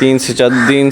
3